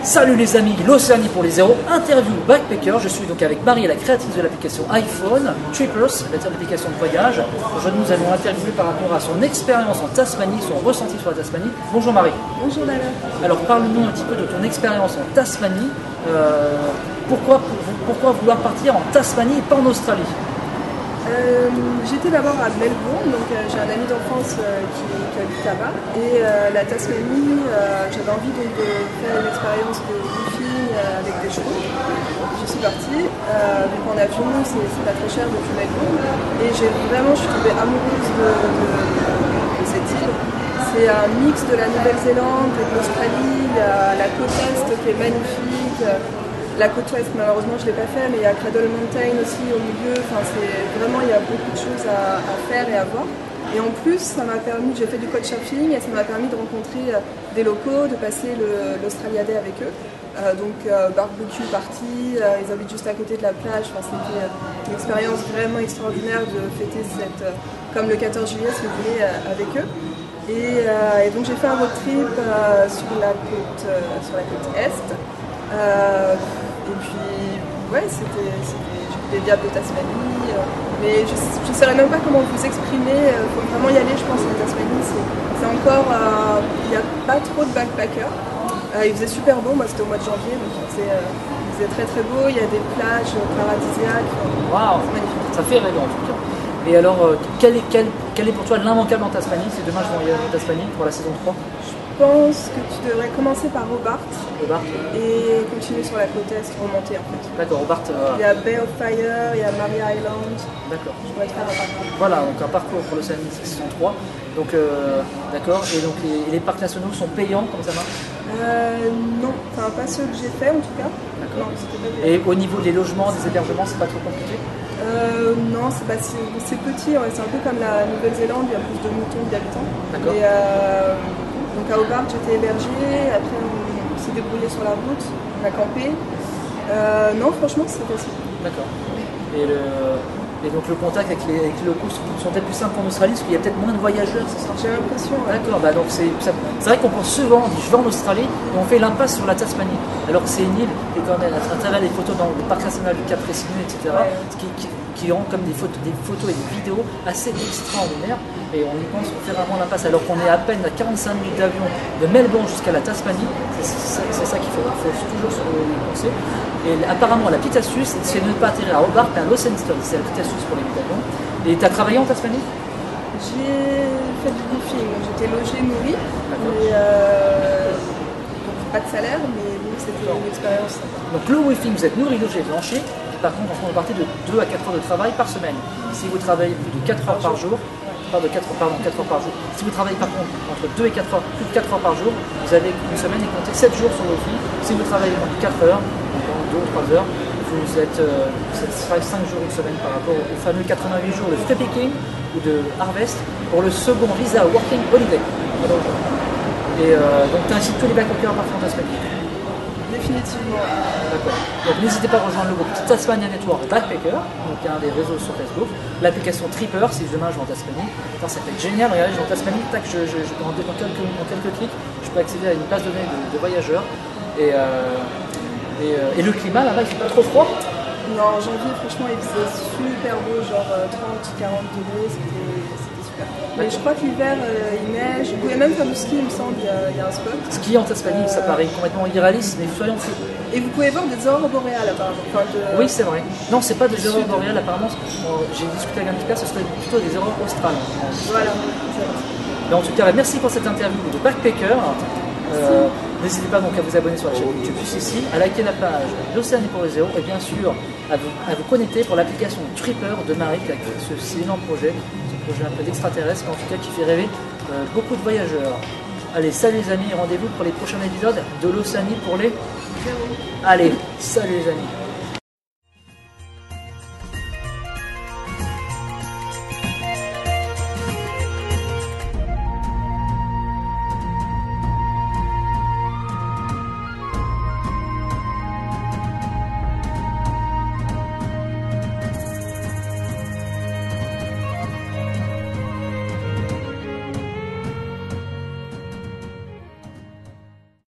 Salut les amis, l'Océanie pour les zéros, interview backpacker. Je suis donc avec Marie, la créatrice de l'application iPhone, Trippers, l'application de voyage. Aujourd'hui, nous allons interviewer par rapport à son expérience en Tasmanie, son ressenti sur la Tasmanie. Bonjour Marie. Bonjour Dala. Alors parle-nous un petit peu de ton expérience en Tasmanie. Pourquoi vouloir partir en Tasmanie et pas en Australie? J'étais d'abord à Melbourne, donc j'ai un ami d'enfance qui habite là-bas. Et la Tasmanie, j'avais envie donc, de faire une expérience de woofing avec des chevaux. Je suis partie, donc en avion, c'est pas très cher depuis Melbourne. Et je suis tombée amoureuse de cette île. C'est un mix de la Nouvelle-Zélande et de l'Australie. Il y a la côte est qui est magnifique. La côte ouest, malheureusement, je ne l'ai pas fait, mais il y a Cradle Mountain aussi au milieu. Enfin, vraiment, il y a beaucoup de choses à faire et à voir. Et en plus, ça m'a permis, j'ai fait du couchsurfing et ça m'a permis de rencontrer des locaux, de passer l'Australia Day avec eux. Barbecue party, ils habitent juste à côté de la plage. Enfin, c'était une expérience vraiment extraordinaire de fêter comme le 14 juillet, si vous voulez, avec eux. Et donc, j'ai fait un road trip sur la côte est. Et puis, ouais, j'ai des diables de Tasmanie, mais je ne saurais même pas comment vous exprimer. Il faut vraiment y aller, je pense, en Tasmanie. C'est encore, il n'y a pas trop de backpackers. Il faisait super beau, moi c'était au mois de janvier, donc il faisait très très beau. Il y a des plages paradisiaques. Waouh, c'est magnifique. Ça fait rêver en tout cas. Et alors, quel est pour toi l'immanquable en Tasmanie? Si demain je vais en Tasmanie pour la saison 3? Je pense que tu devrais commencer par Hobart et continuer sur la côte est, remonter en fait. D'accord, Hobart. Il y a Bay of Fire, il y a Mary Island. D'accord. Je pourrais te faire un parcours. Voilà, donc un parcours pour l'Océanie saison 3. Donc, d'accord. Et donc les parcs nationaux sont payants, comme ça marche? Non, enfin pas ceux que j'ai fait en tout cas. D'accord. Non, c'était pas payant. Et au niveau des logements, des hébergements, c'est pas trop compliqué? Non, c'est petit, ouais, c'est un peu comme la Nouvelle-Zélande, il y a plus de moutons que d'habitants. D'accord. Donc à Hobart, j'étais hébergée, après on s'est débrouillé sur la route, on a campé. Non, franchement, c'est facile. D'accord. Et donc le contact avec les locaux sont peut-être plus simples qu'en Australie, parce qu'il y a peut-être moins de voyageurs, c'est ça? J'ai l'impression. Ouais. D'accord, bah donc c'est vrai qu'on pense souvent, on dit je vais en Australie, et on fait l'impasse sur la Tasmanie, alors que c'est une île, et quand même à travers les photos dans le parc national du Cap Précinu, etc., Ouais. qui rend comme des photos et des vidéos assez extraordinaires, et on y pense, on fait vraiment l'impasse, alors qu'on est à peine à 45 minutes d'avion de Melbourne jusqu'à la Tasmanie. C'est ça qu'il faut toujours se penser. Et apparemment, la petite astuce, c'est de ne pas atterrir à Hobart, mais à Launceston. C'est la petite astuce pour les d'avion. Et tu as travaillé en Tasmanie? J'ai fait du woofing, j'étais logée, nourrie. Et, donc pas de salaire, mais bon, c'était une expérience sympa. Donc le woofing, vous êtes nourri, logé, blanchi. Par contre, on partait de 2 à 4 heures de travail par semaine. Si vous travaillez plus de 4 heures par jour, de 4 heures par jour. Si vous travaillez par contre entre 2 et 4 heures, plus de 4 heures par jour, vous avez une semaine et comptez 7 jours sur le woofing. Si vous travaillez moins de 4 heures, donc 2 ou 3 heures, vous travaillez 5 jours une semaine par rapport aux fameux 88 jours de free picking ou de harvest pour le second visa working holiday. Et donc tu incites tous les backpackers à partir en Tasmanie. Définitivement. D'accord. Donc n'hésitez pas à rejoindre le groupe Tasmania Network Backpacker, donc il y a un des réseaux sur Facebook, l'application Tripper, si demain je vais en Tasmanie. Putain, ça fait génial, regardez, je vais en Tasmanie, tac, en quelques clics, je peux accéder à une base de données de voyageurs. Et le climat là-bas, il fait pas trop froid? Non, en janvier, franchement, il faisait super beau, genre 30-40 degrés, c'était super. Mais je crois que l'hiver, il neige. Vous pouvez même faire du ski, il me semble, il y a un spot. Ski en Tasmanie, ça paraît complètement irréaliste, mais soyons fous. Et vous pouvez voir des aurores boréales, apparemment. Oui, c'est vrai. Non, c'est pas des aurores boréales, apparemment. J'ai discuté avec un petit cas, ce serait plutôt des aurores australes. Voilà. Mais en tout cas, merci pour cette interview de backpacker. N'hésitez pas donc à vous abonner sur la chaîne YouTube juste ici, à liker la page l'Océanie pour les zéros et bien sûr à vous connecter pour l'application Tripper de Marie qui a créé ce énorme projet, ce projet un peu d'extraterrestre, mais en tout cas qui fait rêver beaucoup de voyageurs. Allez, salut les amis, rendez-vous pour les prochains épisodes de l'Océanie pour les zéros. Allez, salut les amis.